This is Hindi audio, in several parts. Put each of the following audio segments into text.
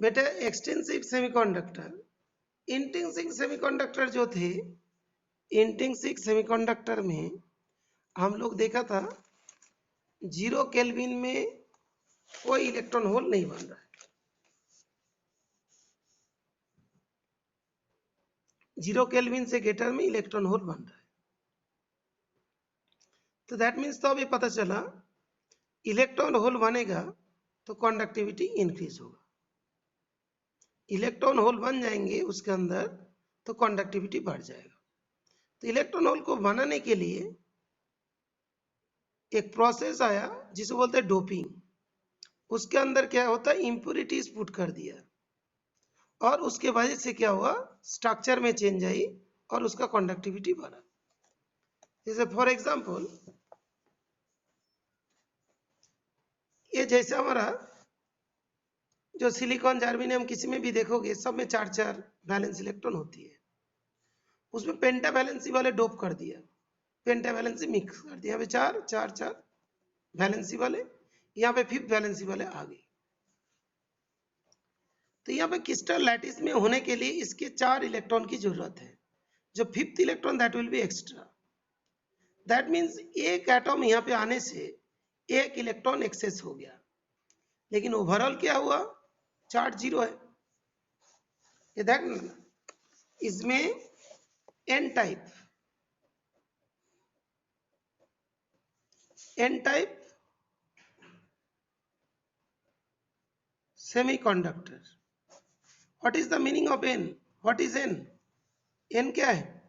बेटा एक्सटेंसिव सेमीकंडक्टर, इंट्रिंसिक सेमीकंडक्टर जो थे, इंट्रिंसिक सेमीकंडक्टर में हम लोग देखा था 0 केल्विन में कोई इलेक्ट्रॉन होल नहीं बन रहा है, 0 केल्विन से ग्रेटर में इलेक्ट्रॉन होल बन रहा है। तो दैट मीन्स तो अभी पता चला इलेक्ट्रॉन होल बनेगा तो कंडक्टिविटी इंक्रीज होगा, इलेक्ट्रॉन होल बन जाएंगे उसके अंदर तो कंडक्टिविटी बढ़ जाएगा। तो इलेक्ट्रॉन होल को बनाने के लिए एक प्रोसेस आया जिसे बोलते हैं डोपिंग। उसके अंदर क्या होता है, इम्प्योरिटीज पुट कर दिया और उसके वजह से क्या हुआ, स्ट्रक्चर में चेंज आई और उसका कंडक्टिविटी बढ़ा। जैसे फॉर एग्जांपल ये जैसे हमारा जो सिलिकॉन जर्मेनियम किसी में भी देखोगे सब में 4-4 वैलेंस इलेक्ट्रॉन होती है, उसमें पेंटावैलेंसी वाले डोप कर दिया, पेंटावैलेंसी मिक्स कर दिया, यहाँ पे 4-4-4 वैलेंसी वाले, यहाँ पे 5th वैलेंसी वाले आ गए। तो यहाँ पे क्रिस्टल लैटिस में होने के लिए इसके 4 इलेक्ट्रॉन की जरूरत है, जो 5th electron that will be extra. That means एक एटॉम यहाँ पे आने से एक इलेक्ट्रॉन एक्सेस हो गया, लेकिन ओवरऑल क्या हुआ, चार्ज 0 है। इसमें N type semiconductor. What is the meaning of N, what is N, N क्या है,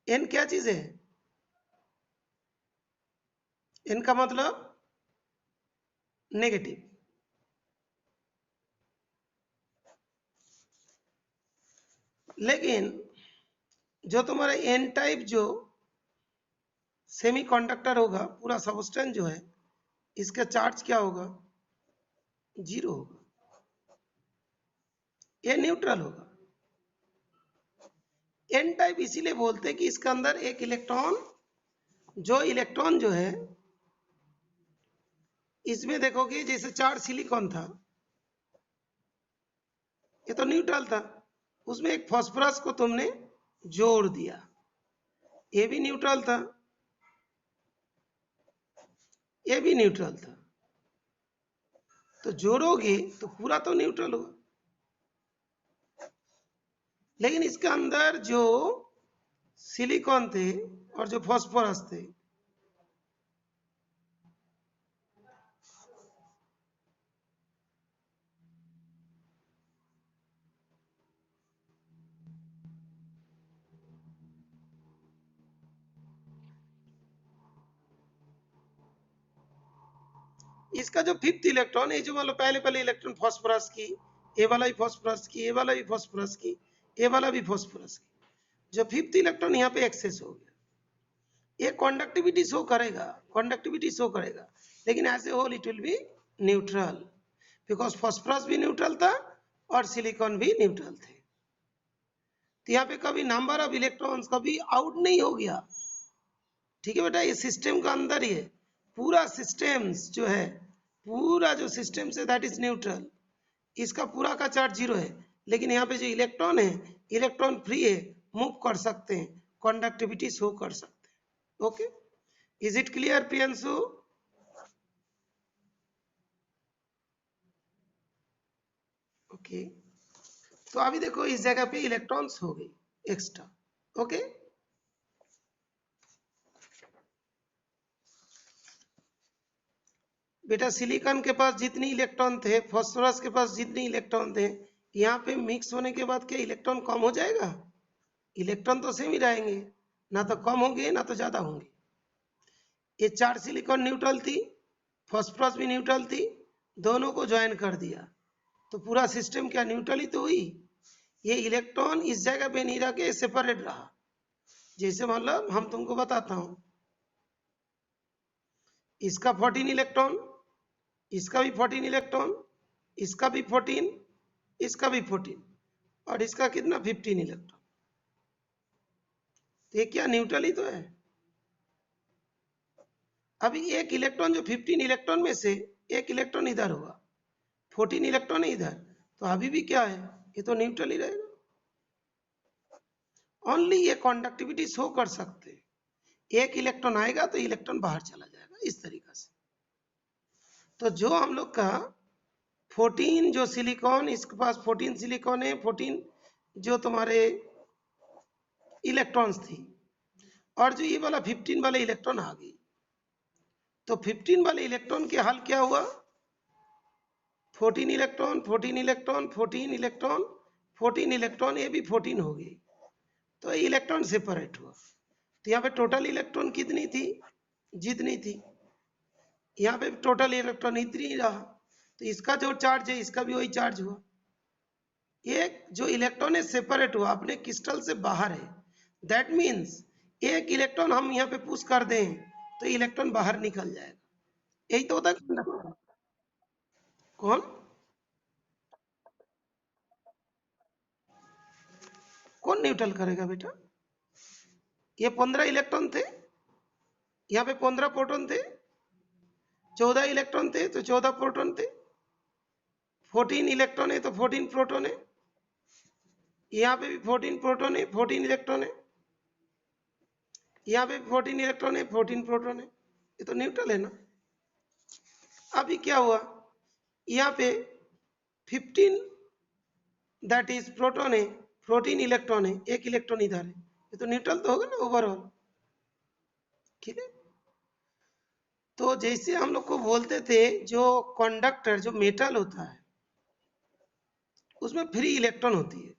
एन क्या चीज है, एन का मतलब नेगेटिव। लेकिन जो तुम्हारा एन टाइप जो सेमीकंडक्टर होगा, पूरा सबस्टेंस जो है इसका चार्ज क्या होगा, 0 होगा, ये न्यूट्रल होगा। एन टाइप इसीलिए बोलते हैं कि इसके अंदर एक इलेक्ट्रॉन जो है इसमें देखोगे जैसे 4 सिलिकॉन था, ये तो न्यूट्रल था, उसमें एक फास्फोरस को तुमने जोड़ दिया, ये भी न्यूट्रल था, ये भी न्यूट्रल था, तो जोड़ोगे तो पूरा तो न्यूट्रल होगा। लेकिन इसके अंदर जो सिलिकॉन थे और जो फास्फोरस थे, इसका जो 5th इलेक्ट्रॉन है, जो मतलब पहले इलेक्ट्रॉन फास्फोरस की, ये वाला भी फास्फोरस की, ये वाला भी फास्फोरस की, ये वाला भी फास्फोरस की, जो 5th इलेक्ट्रॉन यहाँ पे एक्सेस हो गया, ये कंडक्टिविटी शो करेगा, लेकिन as a whole it will be neutral, because phosphorus भी न्यूट्रल था और सिलिकॉन भी न्यूट्रल थे। तो यहाँ पे कभी नंबर ऑफ इलेक्ट्रॉन्स कभी आउट नहीं हो गया, ठीक है बेटा, ये सिस्टम का अंदर ही है, पूरा सिस्टम्स जो है, पूरा जो सिस्टम है दैट इज न्यूट्रल, इसका पूरा का चार्ज 0 है, लेकिन यहाँ पे जो इलेक्ट्रॉन है, इलेक्ट्रॉन फ्री है, मूव कर सकते हैं, कंडक्टिविटी शो कर सकते हैं। Okay, is it clear Priyanshu? Okay, तो अभी देखो इस जगह पे इलेक्ट्रॉन्स हो गई एक्स्ट्रा। ओके, बेटा सिलिकॉन के पास जितनी इलेक्ट्रॉन थे, फास्फोरस के पास जितनी इलेक्ट्रॉन थे, यहाँ पे मिक्स होने के बाद क्या इलेक्ट्रॉन कम हो जाएगा? इलेक्ट्रॉन तो सेम ही रहेंगे, ना तो कम होंगे ना तो ज्यादा होंगे। ये 4 सिलिकॉन न्यूट्रल थी, फास्फोरस भी न्यूट्रल थी, दोनों को ज्वाइन कर दिया तो पूरा सिस्टम क्या न्यूट्रल ही तो हुई। ये इलेक्ट्रॉन इस जगह पे नहीं रह के सेपरेट रहा, जैसे मतलब हम तुमको बताता हूं, इसका 14 इलेक्ट्रॉन, इसका भी 14 इलेक्ट्रॉन, इसका भी 14, इसका भी 14 और इसका कितना 15 इलेक्ट्रॉन, तो ये क्या न्यूट्रल ही तो है। अभी एक इलेक्ट्रॉन जो 15 इलेक्ट्रॉन में से एक इलेक्ट्रॉन इधर हुआ, 14 इलेक्ट्रॉन इधर, तो अभी भी क्या है, ये तो न्यूट्रल ही रहेगा। ओनली ये कंडक्टिविटी शो कर सकते हैं, एक इलेक्ट्रॉन आएगा तो इलेक्ट्रॉन बाहर चला जाएगा, इस तरीका से। तो जो हम लोग का 14 जो सिलिकॉन, इसके पास 14 सिलिकॉन है, 14 जो तुम्हारे इलेक्ट्रॉन्स थी, और जो ये वाला 15 वाला इलेक्ट्रॉन आ गई, तो 15 वाले इलेक्ट्रॉन के हल क्या हुआ, 14 इलेक्ट्रॉन 14 इलेक्ट्रॉन 14 इलेक्ट्रॉन 14 इलेक्ट्रॉन, ये भी 14 हो गई, तो इलेक्ट्रॉन सेपरेट हुआ। तो यहाँ पे टोटल इलेक्ट्रॉन कितनी थी, जितनी थी, यहाँ पे टोटल इलेक्ट्रॉन इतनी ही रहा, तो इसका जो चार्ज है इसका भी वही चार्ज हुआ। एक जो इलेक्ट्रॉन है सेपरेट हुआ, अपने क्रिस्टल से बाहर है, दैट मीन्स एक इलेक्ट्रॉन हम यहाँ पे पुश कर दें तो इलेक्ट्रॉन बाहर निकल जाएगा, यही तो होता है कंडक्टर। कौन कौन न्यूट्रल करेगा बेटा, ये 15 इलेक्ट्रॉन थे, यहाँ पे 15 प्रोटॉन थे, 14 इलेक्ट्रॉन थे तो 14 प्रोटॉन थे, 14 इलेक्ट्रॉन है तो 14 प्रोटॉन है, यहाँ पे भी 14 प्रोटॉन है 14 इलेक्ट्रॉन है, यहाँ पे 14 इलेक्ट्रॉन है 14 प्रोटॉन है, ये तो न्यूट्रल है ना। अभी क्या हुआ, यहाँ पे 15 दैट इज प्रोटॉन है, 14 इलेक्ट्रॉन है, एक इलेक्ट्रॉन इधर है, ये तो न्यूट्रल तो होगा ना ओवरऑल, ठीक है। तो जैसे हम लोग को बोलते थे जो कंडक्टर जो मेटल होता है उसमें फ्री इलेक्ट्रॉन होती है,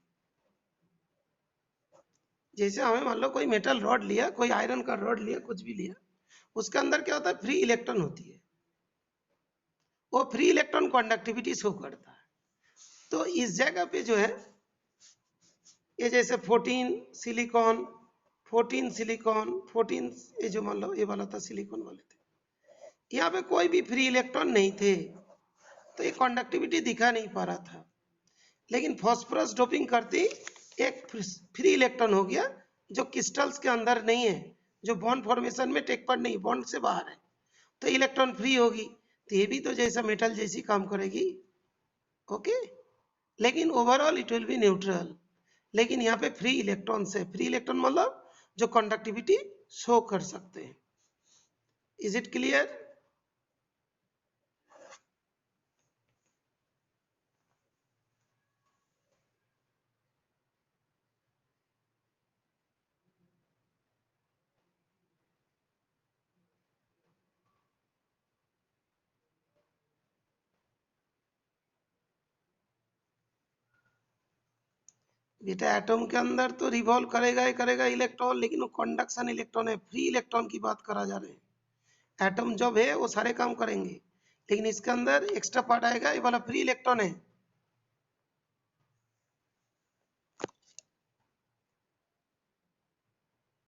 जैसे हमें मान लो कोई मेटल रॉड लिया, कोई आयरन का रॉड लिया, कुछ भी लिया, उसके अंदर क्या होता है, फ्री इलेक्ट्रॉन होती है, वो फ्री इलेक्ट्रॉन कंडक्टिविटी शो करता है। तो इस जगह पे जो है ये जैसे 14 सिलिकॉन 14 सिलिकॉन 14, ये जो मान लो ये वाला था सिलिकॉन वाले थे, यहाँ पे कोई भी फ्री इलेक्ट्रॉन नहीं थे, तो ये कंडक्टिविटी दिखा नहीं पा रहा था। लेकिन फास्फोरस डोपिंग करती एक फ्री इलेक्ट्रॉन हो गया जो क्रिस्टल्स के अंदर नहीं है, जो बॉन्ड फॉर्मेशन में टेक पार्ट नहीं, बॉन्ड से बाहर है, तो इलेक्ट्रॉन फ्री होगी, तो ये भी तो जैसा मेटल जैसी काम करेगी, ओके। लेकिन overall it will be neutral, लेकिन यहाँ पे फ्री इलेक्ट्रॉन्स है, फ्री इलेक्ट्रॉन मतलब जो कंडक्टिविटी शो कर सकते हैं। Is it clear? बेटा एटम के अंदर तो रिवॉल्व करेगा ही करेगा इलेक्ट्रॉन, लेकिन वो कंडक्शन इलेक्ट्रॉन है, फ्री इलेक्ट्रॉन की बात करा जा रहे हैं। एटम जब है वो सारे काम करेंगे, लेकिन इसके अंदर एक्स्ट्रा पार्ट आएगा, ये वाला फ्री इलेक्ट्रॉन है,